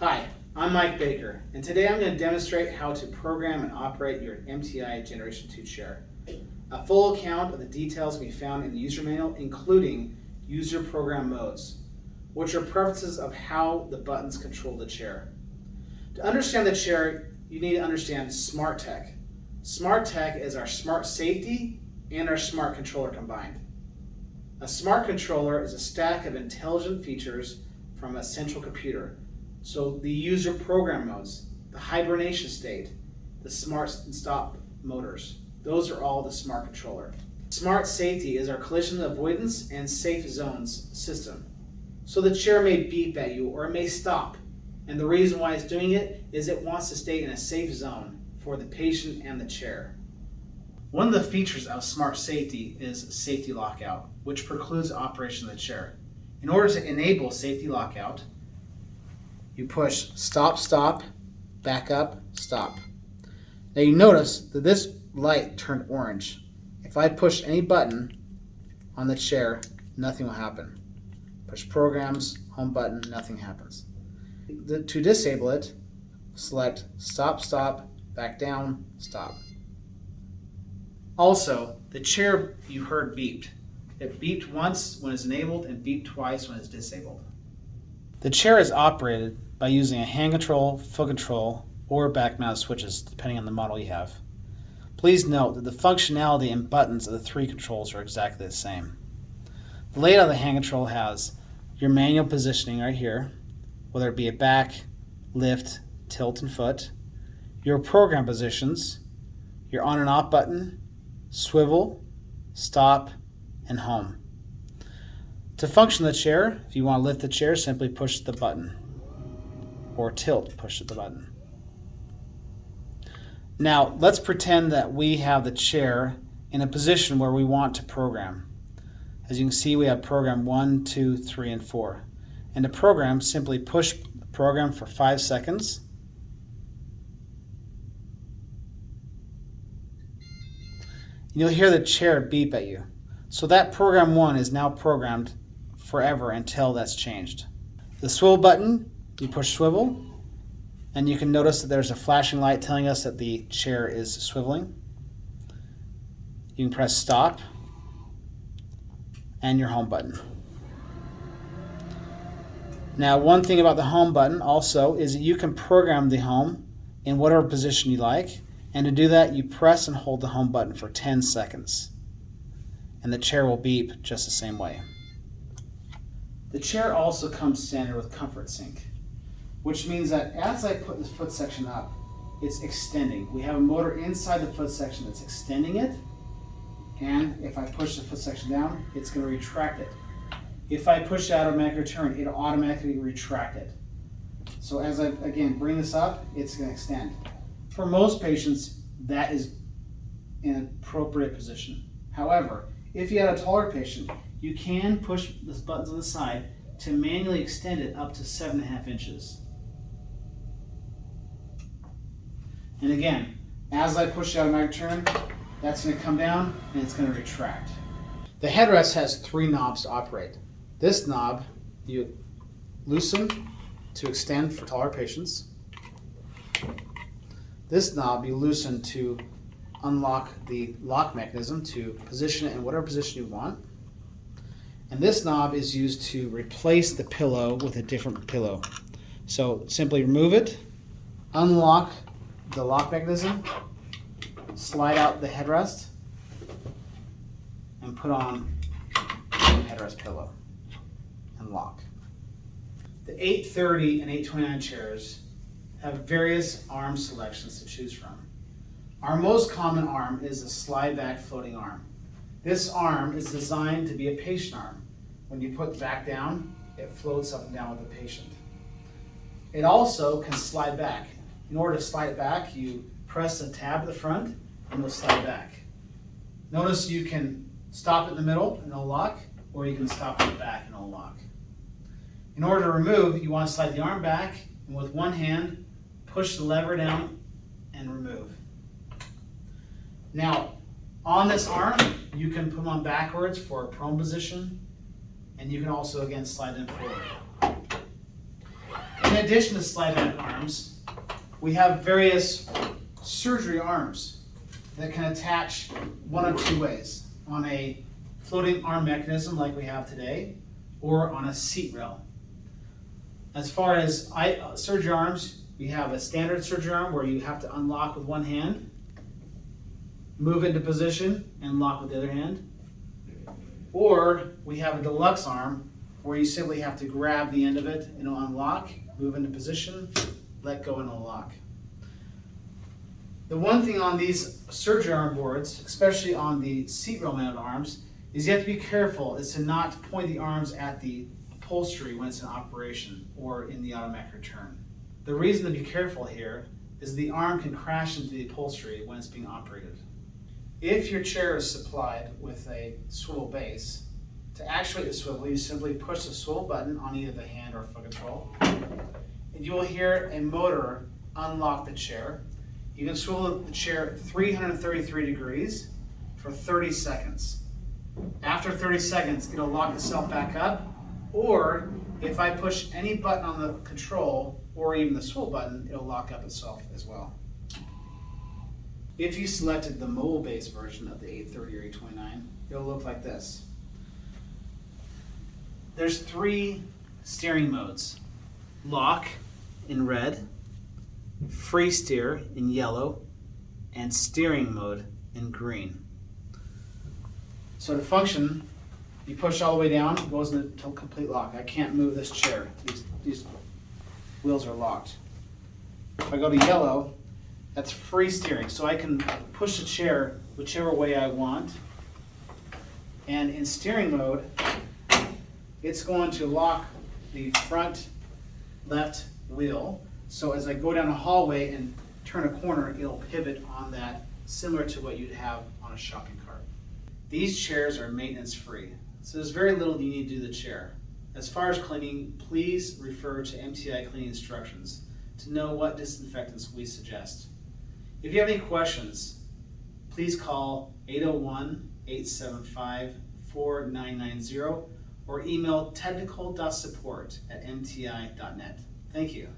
Hi, I'm Mike Baker, and today I'm going to demonstrate how to program and operate your MTI Generation 2 chair. A full account of the details can be found in the user manual, including user program modes, which are preferences of how the buttons control the chair. To understand the chair, you need to understand SmartTech. SmartTech is our smart safety and our smart controller combined. A smart controller is a stack of intelligent features from a central computer. So the user program modes, the hibernation state, the smart and stop motors, those are all the smart controller. Smart safety is our collision avoidance and safe zones system. So the chair may beep at you or it may stop. And the reason why it's doing it is it wants to stay in a safe zone for the patient and the chair. One of the features of smart safety is safety lockout, which precludes operation of the chair. In order to enable safety lockout, you push stop, stop, back up, stop. Now you notice that this light turned orange. If I push any button on the chair, nothing will happen. Push programs, home button, nothing happens. To disable it, select stop, stop, back down, stop. Also, the chair you heard beeped. It beeped once when it's enabled and beeped twice when it's disabled. The chair is operated by using a hand control, foot control, or back mounted switches, depending on the model you have. Please note that the functionality and buttons of the three controls are exactly the same. The layout of the hand control has your manual positioning right here, whether it be a back, lift, tilt, and foot, your program positions, your on and off button, swivel, stop, and home. To function the chair, if you want to lift the chair, simply push the button. Or tilt, push the button. Now, let's pretend that we have the chair in a position where we want to program. As you can see, we have program 1, 2, 3, and 4. And to program, simply push the program for 5 seconds. You'll hear the chair beep at you. So that program 1 is now programmed forever until that's changed. The swivel button, you push swivel, and you can notice that there's a flashing light telling us that the chair is swiveling. You can press stop and your home button. Now, one thing about the home button also is that you can program the home in whatever position you like, and to do that you press and hold the home button for 10 seconds and the chair will beep just the same way. The chair also comes standard with ComfortSync, which means that as I put this foot section up, it's extending. We have a motor inside the foot section that's extending it, and if I push the foot section down, it's going to retract it. If I push the automatic return, it'll automatically retract it. So as I, again, bring this up, it's going to extend. For most patients, that is an appropriate position. However, if you have a taller patient, you can push the buttons on the side to manually extend it up to 7.5 inches. And again, as I push the automatic turn, that's going to come down and it's going to retract. The headrest has 3 knobs to operate. This knob you loosen to extend for taller patients. This knob you loosen to unlock the lock mechanism to position it in whatever position you want. And this knob is used to replace the pillow with a different pillow. So simply remove it, unlock the lock mechanism, slide out the headrest, and put on the headrest pillow and lock. The 830 and 829 chairs have various arm selections to choose from. Our most common arm is a slide back floating arm. This arm is designed to be a patient arm. When you put the back down, it floats up and down with the patient. It also can slide back. In order to slide it back, you press the tab at the front and it'll slide back. Notice you can stop it in the middle and it'll lock, or you can stop it in the back and it'll lock. In order to remove, you want to slide the arm back and with one hand, push the lever down and remove. Now, on this arm, you can put them on backwards for a prone position, and you can also, again, slide them forward. In addition to slide back arms, we have various surgery arms that can attach one of two ways: on a floating arm mechanism like we have today, or on a seat rail. As far as surgery arms, we have a standard surgery arm where you have to unlock with one hand, move into position, and lock with the other hand. Or we have a deluxe arm where you simply have to grab the end of it and it'll unlock, move into position, let go, and it'll lock. The one thing on these surgery arm boards, especially on the seat rail mounted arms, is you have to be careful is to not point the arms at the upholstery when it's in operation or in the automatic return. The reason to be careful here is the arm can crash into the upholstery when it's being operated. If your chair is supplied with a swivel base, to actuate the swivel, you simply push the swivel button on either the hand or foot control, and you will hear a motor unlock the chair. You can swivel the chair 333 degrees for 30 seconds. After 30 seconds, it'll lock itself back up, or if I push any button on the control or even the swivel button, it'll lock up itself as well. If you selected the mobile base version of the 830 or 829, it'll look like this. There's 3 steering modes: lock in red, free steer in yellow, and steering mode in green. So to function, you push all the way down, it goes into complete lock. I can't move this chair. These wheels are locked. If I go to yellow, that's free steering. So I can push the chair whichever way I want. And in steering mode, it's going to lock the front left wheel. So as I go down a hallway and turn a corner, it'll pivot on that, similar to what you'd have on a shopping cart. These chairs are maintenance free, so there's very little you need to do to the chair. As far as cleaning, please refer to MTI cleaning instructions to know what disinfectants we suggest. If you have any questions, please call 801-875-4990 or email technical.support@mti.net. Thank you.